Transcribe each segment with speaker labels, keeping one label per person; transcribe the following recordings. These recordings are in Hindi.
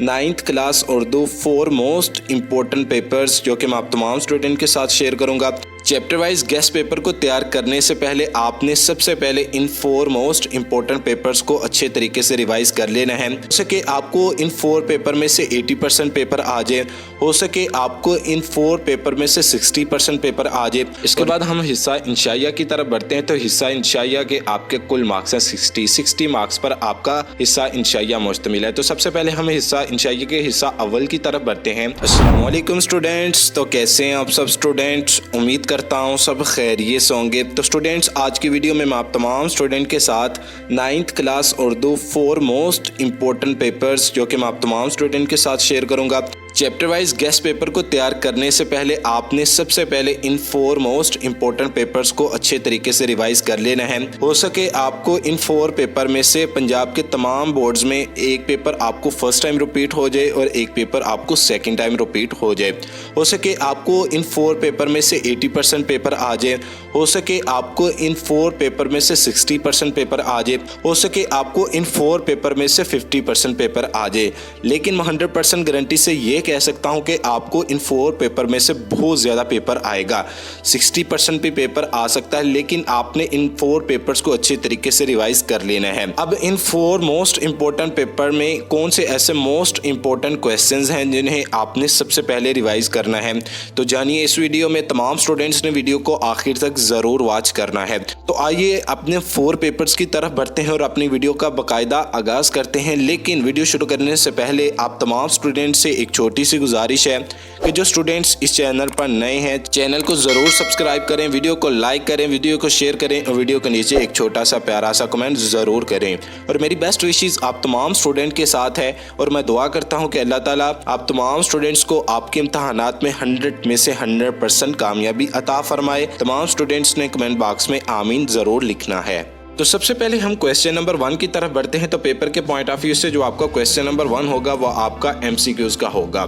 Speaker 1: Ninth class Urdu 4 most important papers जो कि मैं आप तमाम स्टूडेंट के साथ शेयर करूंगा। चैप्टर वाइज गेस्ट पेपर को तैयार करने से पहले आपने सबसे पहले इन 4 मोस्ट इम्पोर्टेंट पेपर्स को अच्छे तरीके से रिवाइज कर लेना है। हो सके आपको इन 4 पेपर में से 80% पेपर आ जाए, हो सके आपको इन 4 पेपर में से 60% पेपर आ जाए। इसके बाद हम हिस्सा इंशाइया की तरफ बढ़ते हैं। तो हिस्सा इंशाइया के आपके कुल मार्क्स हैं 60 मार्क्स पर आपका हिस्सा इंशाइया मुश्तमिल है। तो सबसे पहले हम हिस्सा इंशाइया के हिस्सा अव्वल की तरफ बढ़ते हैं। अस्सलाम वालेकुम स्टूडेंट्स, तो कैसे हैं आप सब स्टूडेंट्स? उम्मीद करता हूँ सब खैरियत से होंगे। तो स्टूडेंट्स, आज की वीडियो में मैं आप तमाम स्टूडेंट के साथ 9th class Urdu 4 most important papers जो कि मैं आप तमाम स्टूडेंट के साथ शेयर करूंगा। चैप्टर वाइज गेस्ट पेपर को तैयार करने से पहले आपने सबसे पहले इन 4 मोस्ट इम्पोर्टेंट पेपर्स को अच्छे तरीके से रिवाइज कर लेना है। हो सके आपको इन 4 पेपर में से पंजाब के तमाम बोर्ड्स में एक पेपर आपको फर्स्ट टाइम रिपीट हो जाए और एक पेपर आपको सेकंड टाइम रिपीट हो जाए। हो सके आपको इन 4 पेपर में से 80% पेपर आ जाए, हो सके आपको इन 4 पेपर में से 60% पेपर आ जाए, हो सके आपको इन 4 पेपर में से 50% पेपर आ जाए। लेकिन मैं 100% गारंटी से ये कह सकता हूं कि आपको इन 4 पेपर में से बहुत ज़्यादा पेपर आएगा। 60% भी पेपर आ सकता है, लेकिन आपने इन 4 पेपर्स को अच्छे तरीके से रिवाइज कर लेना है। अब इन 4 मोस्ट इम्पोर्टेंट पेपर में कौन से ऐसे मोस्ट इम्पोर्टेंट क्वेश्चंस हैं जिन्हें आपने सबसे पहले रिवाइज करना है? तो जानिए इस वीडियो में। तमाम स्टूडेंट्स ने वीडियो को आखिर तक ज़रूर वॉच करना है। तो आइए अपने 4 पेपर्स की तरफ बढ़ते हैं और अपनी वीडियो का बाकायदा आगाज़ करते हैं। लेकिन वीडियो शुरू करने से पहले आप तमाम स्टूडेंट्स से एक छोटी सी गुजारिश है कि जो स्टूडेंट्स इस चैनल पर नए हैं, चैनल को ज़रूर सब्सक्राइब करें, वीडियो को लाइक करें, वीडियो को शेयर करें और वीडियो के नीचे एक छोटा सा प्यारा सा कमेंट ज़रूर करें। और मेरी बेस्ट विशेस आप तमाम स्टूडेंट के साथ है और मैं दुआ करता हूं कि अल्लाह ताला आप तमाम स्टूडेंट्स को आपके इम्तहानात में 100 में से 100% कामयाबी अता फरमाए। तमाम स्टूडेंट्स ने कमेंट बॉक्स में आमीन ज़रूर लिखना है। तो सबसे पहले हम क्वेश्चन नंबर 1 की तरफ बढ़ते हैं। तो पेपर के पॉइंट ऑफ व्यू से जो आपका क्वेश्चन नंबर 1 होगा वो आपका MCQs का होगा,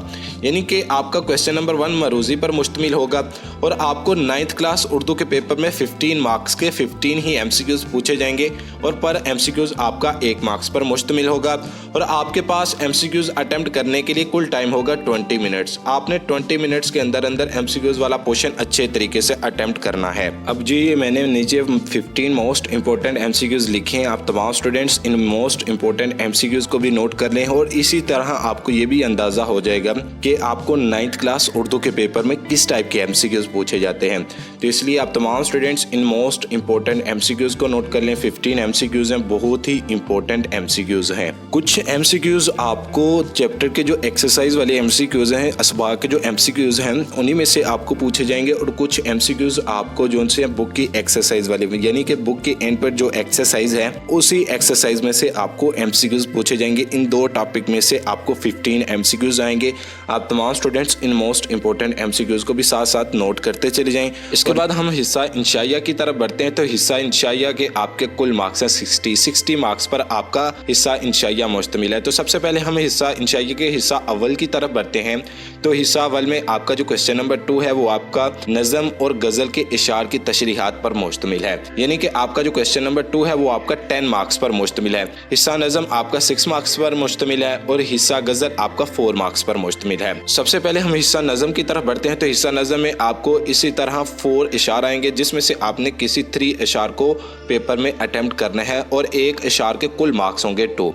Speaker 1: यानी कि आपका क्वेश्चन नंबर 1 मरूजी पर मुश्तमिल होगा और आपको 9th क्लास उर्दू के पेपर में 15 मार्क्स के 15 ही MCQs पूछे जाएंगे और पर MCQs आपका 1 मार्क्स पर मुश्तमिल होगा और आपके पास MCQs अटेम्प्ट करने के लिए कुल टाइम होगा 20 मिनट्स। आपने 20 मिनट्स के अंदर अंदर MCQs वाला पोर्शन अच्छे तरीके से अटेम्प्ट करना है। अब जी मैंने नीचे 15 मोस्ट इंपॉर्टेंट MCQs लिखे हैं। आप तमाम students in most important MCQs को भी नोट कर लें और इसी तरह आपको ये भी अंदाज़ा हो जाएगा कि आपको 9th क्लास उर्दू के पेपर में किस टाइप के MCQs पूछे जाते हैं। तो इसलिए आप तमाम students in most important MCQs को नोट कर लें। 15 MCQs हैं, बहुत ही इंपॉर्टेंट MCQs हैं। कुछ MCQs आपको चैप्टर के जो एक्सरसाइज वाले MCQs हैं, असबाग के जो MCQs हैं, उन्हीं में से आपको पूछे जाएंगे और कुछ MCQs आपको जो से बुक की एक्सरसाइज वाले, यानी कि बुक के एंड पर जो एक्सरसाइज है उसी एक्सरसाइज में से आपको MCQs पूछे जाएंगे। इन 2 टॉपिक में से आपको 15 MCQs आएंगे। आप तमाम students in most important MCQs को भी साथ साथ नोट करते चले जाएं। इसके बाद हम हिस्सा इंशाइया की तरफ बढ़ते हैं। तो हिस्सा इंशाइया के आपके कुल मार्क्स हैं 60 मार्क्स पर आपका हिस्सा इंशाइया मुश्तमिल है। तो सबसे पहले हम हिस्सा इंशाइया के हिस्सा अव्वल की तरफ बढ़ते हैं। तो हिस्सा अव्वल में आपका जो क्वेश्चन नंबर 2 है वो आपका नज़म और गज़ल के इशार की तशरीहात पर मुश्तमिल है, यानी कि आपका जो क्वेश्चन नंबर 2 है वो आपका 10 मार्क्स पर मुश्तमिल है। हिस्सा नज़म आपका 6 मार्क्स पर मुश्तमिल है और हिस्सा गज़ल आपका 4 मार्क्स पर मुश्तमिल है। सबसे पहले हम हिस्सा नज़म की तरफ बढ़ते हैं। तो हिस्सा नज़म में आपको इसी तरह 4 इशार आएंगे जिसमें से आपने किसी 3 इशार को पेपर में अटेम्प्ट करना है और एक इशार के कुल मार्क्स होंगे 2।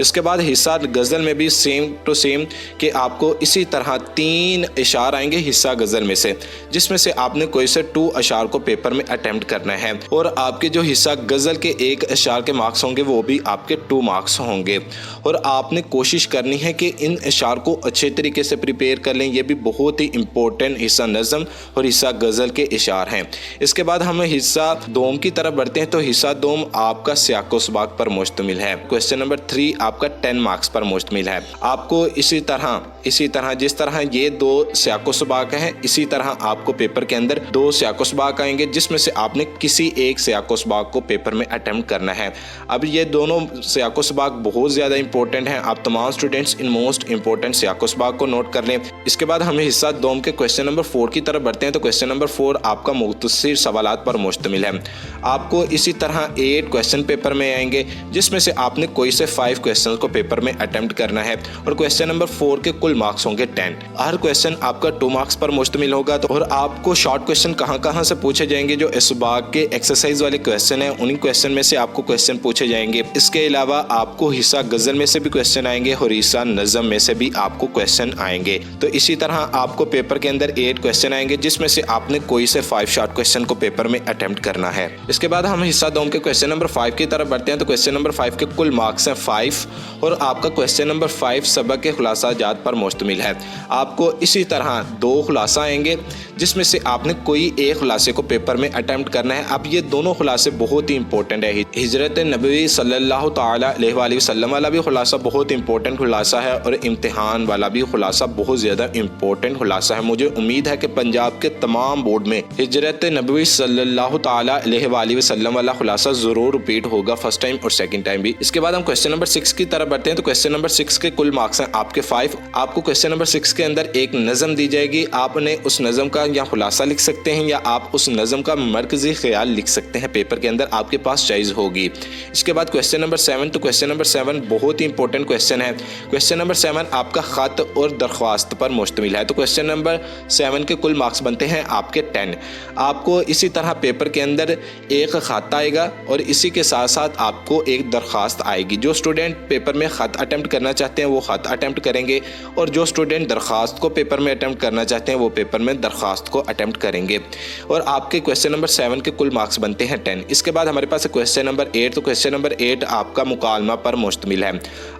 Speaker 1: इसके बाद हिस्सा गज़ल में भी सेम टू सेम कि आपको इसी तरह 3 इशार आएंगे हिस्सा गज़ल में से, जिसमें से आपने कोई से 2 इशार को पेपर में अटेम्प्ट करना है और आपके जो हिस्सा गज़ल के एक इशार के मार्क्स होंगे वो भी आपके 2 मार्क्स होंगे। और आपने कोशिश करनी है कि इन इशार को अच्छे तरीके से प्रिपेयर कर लें। ये भी बहुत ही इंपॉर्टेंट हिस्सा नज़म और हिस्सा गज़ल के इशार हैं। इसके बाद हम हिस्सा दोम की तरफ बढ़ते हैं। तो हिस्सा दोम आपका सियाको सबाक पर मुश्तमिल है। क्वेश्चन नंबर 3 आपका 10 मार्क्स पर मुश्तमिल है। आपको इसी तरह इसी तरह जिस तरह ये 2 सियाको सबाक हैं, इसी तरह आपको पेपर के अंदर 2 सियाको सबाक आएंगे जिसमें से आपने किसी एक सियाको सबाक को पेपर में अटेम्प्ट करना है। अब ये दोनों सियाको सबाक बहुत ज़्यादा इंपॉर्टेंट हैं। आप तमाम स्टूडेंट्स इन मोस्ट इंपॉर्टेंट सियाको सबाक को नोट कर लें। इसके बाद हम हिस्सा 2 के क्वेश्चन नंबर 4 की तरफ बढ़ते हैं। तो क्वेश्चन नंबर 4 आपका मुख्तसर सवालात पर मुश्तमिल है। आपको इसी तरह 8 क्वेश्चन पेपर में आएंगे जिसमें से आपने कोई से 5 क्वेश्चन को पेपर में अटेम्प्ट करना है और क्वेश्चन नंबर 4 के कुल मार्क्स होंगे 10। हर क्वेश्चन आपका 2 मार्क्स पर मुश्तमिल होगा। तो और आपको शॉर्ट क्वेश्चन कहाँ से पूछे जाएंगे, जो इस बाग के एक्सरसाइज वाले क्वेश्चन हैं उन्हीं क्वेश्चन में से आपको क्वेश्चन पूछे जाएंगे। इसके अलावा आपको हिस्सा गजल में से भी क्वेश्चन आएंगे और हिस्सा नज़म में से भी आपको क्वेश्चन आएंगे। तो इसी तरह आपको पेपर के अंदर 8 क्वेश्चन आएंगे जिसमें से आपने कोई से 5 शॉर्ट क्वेश्चन को पेपर में अटेम्प्ट करना है। इसके बाद हम हिस्सा 2 के क्वेश्चन नंबर 5 की तरफ बढ़ते हैं। तो क्वेश्चन नंबर 5 के कुल मार्क्स हैं 5 और आपका क्वेश्चन नंबर 5 सबक के खुलासा जात पर मुश्तमिल है। आपको इसी तरह 2 खुलासा आएंगे जिसमें से आपने कोई एक खुलासे को पेपर में अटेम्प्ट करना है। अब ये दोनों खुलासे बहुत ही इंपॉर्टेंट है। हिजरत नबवी सल्लल्लाहु तआला अलैहि वसल्लम वाला भी खुलासा बहुत इंपॉर्टेंट खुलासा है और इम्तिहान वाला भी खुलासा बहुत ज़्यादा इंपॉर्टेंट खुलासा है। मुझे उम्मीद है कि पंजाब के तमाम बोर्ड में हिजरत नबवी सल्लल्लाहु तआला अलैहि वसल्लम वाला खुलासा ज़रूर रिपीट होगा, फर्स्ट टाइम और सेकंड टाइम भी। इसके बाद हम क्वेश्चन नंबर 6 की तरफ बढ़ते हैं। तो क्वेश्चन नंबर 6 के कुल मार्क्स हैं आपके 5। आपको क्वेश्चन नंबर 6 के अंदर एक नज़म दी जाएगी। आपने उस नज़म का या खुलासा लिख सकते हैं या आप उस नज़म का मरकज़ी ख्याल लिख सकते हैं। पेपर के अंदर आपके पास चॉइस होगी। इसके बाद क्वेश्चन नंबर 7। तो क्वेश्चन नंबर 7 बहुत ही इंपॉर्टेंट क्वेश्चन है। क्वेश्चन नंबर 7 आपका ख़त और दरख्वास्त पर मुश्तमिल है। तो क्वेश्चन नंबर 7 के कुल मार्क्स बनते हैं आपके 10। आपको इसी तरह पेपर के अंदर एक ख़त आएगा और इसी के साथ साथ आपको एक दरख्वास्त आएगी। जो स्टूडेंट पेपर में ख़त अटेम्प्ट करना चाहते हैं वो ख़त अटेम्प्ट करेंगे और जो स्टूडेंट दरख्वास्त को पेपर में अटेम्प्ट करना चाहते हैं वो पेपर में दरख्वास्त को अटेम्प्ट करेंगे और आपके क्वेश्चन नंबर 7 के कुल मार्क्स बनते हैं 10। इसके बाद हमारे पास क्वेश्चन नंबर 8। तो क्वेश्चन नंबर 8 आपका मुकालमा पर मुश्तमिल है।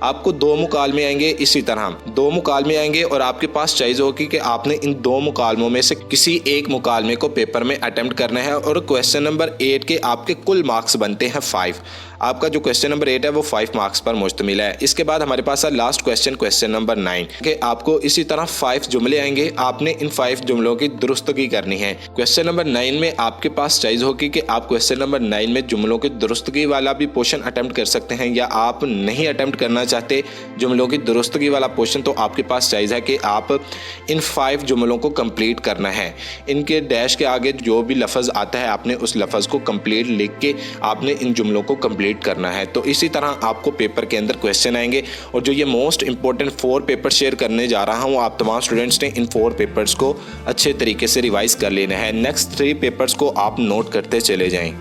Speaker 1: आपको 2 मुकालमे आएंगे, इसी तरह 2 मुकालमे आएंगे और आपके पास चॉइस होगी कि आपने इन 2 मुकालमों में से किसी एक मुकालमे को पेपर में अटेम्प्ट करना है और क्वेश्चन नंबर 8 के आपके कुल मार्क्स बनते हैं 5। आपका जो क्वेश्चन नंबर 8 है वो 5 मार्क्स पर मुश्तमिल है। इसके बाद हमारे पास है लास्ट क्वेश्चन, क्वेश्चन नंबर 9 कि आपको इसी तरह 5 जुमले आएंगे। आपने इन 5 जुमलों की दुरुस्तगी करनी है। क्वेश्चन नंबर 9 में आपके पास चॉइस होगी कि आप क्वेश्चन नंबर 9 में जुमलों की दुरुस्तगी वाला भी पोर्शन अटेम्प्ट कर सकते हैं या आप नहीं अटेम्प्ट करना चाहते जुमलों की दुरुस्तगी वाला पोर्शन, तो आपके पास चॉइस है कि आप इन 5 जुमलों को कंप्लीट करना है। इनके डैश के आगे जो भी लफ्ज़ आता है आपने उस लफ्ज़ को कंप्लीट लिख के आपने इन जुमलों को कंप्लीट करना है। तो इसी तरह आपको पेपर के अंदर क्वेश्चन आएंगे और जो ये मोस्ट इंपॉर्टेंट 4 पेपर शेयर करने जा रहा हूँ आप तमाम स्टूडेंट्स ने इन 4 पेपर्स को अच्छे तरीके से रिवाइज कर लेना है। नेक्स्ट 3 पेपर्स को आप नोट करते चले जाएं।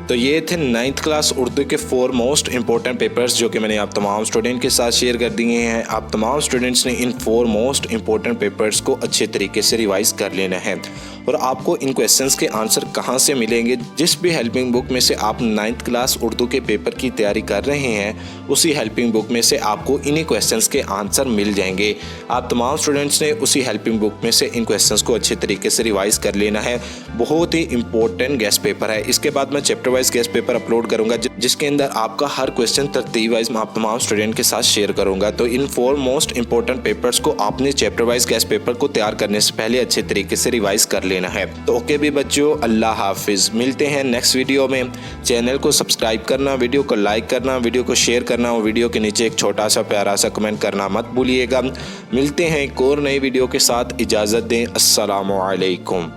Speaker 1: तो ये थे 9th क्लास उर्दू के 4 मोस्ट इंपॉर्टेंट पेपर्स जो कि मैंने आप तमाम स्टूडेंट के साथ शेयर कर दिए हैं। आप तमाम स्टूडेंट्स ने इन 4 मोस्ट इंपॉर्टेंट पेपर्स को अच्छे तरीके से रिवाइज कर लेना है और आपको इन क्वेश्चंस के आंसर कहां से मिलेंगे। जिस भी हेल्पिंग बुक में से आप 9th क्लास उर्दू के पेपर की तैयारी कर रहे हैं उसी हेल्पिंग बुक में से आपको इन्हीं क्वेश्चंस के आंसर मिल जाएंगे। आप तमाम स्टूडेंट्स ने उसी हेल्पिंग बुक में से इन क्वेश्चंस को अच्छे तरीके से रिवाइज कर लेना है। बहुत ही इंपॉर्टेंट गेस्ट पेपर है। इसके बाद मैं chapter wise guest paper upload करूंगा जिसके अंदर आपका हर क्वेश्चन तरतीब वाइज मैं आप तमाम स्टूडेंट के साथ शेयर करूंगा। तो इन 4 मोस्ट इंपॉर्टेंट पेपर्स को आपने चैप्टर वाइज गेस्ट पेपर को तैयार करने से पहले अच्छे तरीके से रिवाइज कर लेना है। तो ओके भी बच्चों, अल्लाह हाफिज। मिलते हैं नेक्स्ट वीडियो में। चैनल को सब्सक्राइब करना, वीडियो को लाइक करना, वीडियो को शेयर करना और वीडियो के नीचे एक छोटा सा प्यारा सा कमेंट करना मत भूलिएगा। मिलते हैं एक और नई वीडियो के साथ। इजाज़त दें। अस्सलामु अलैकुम।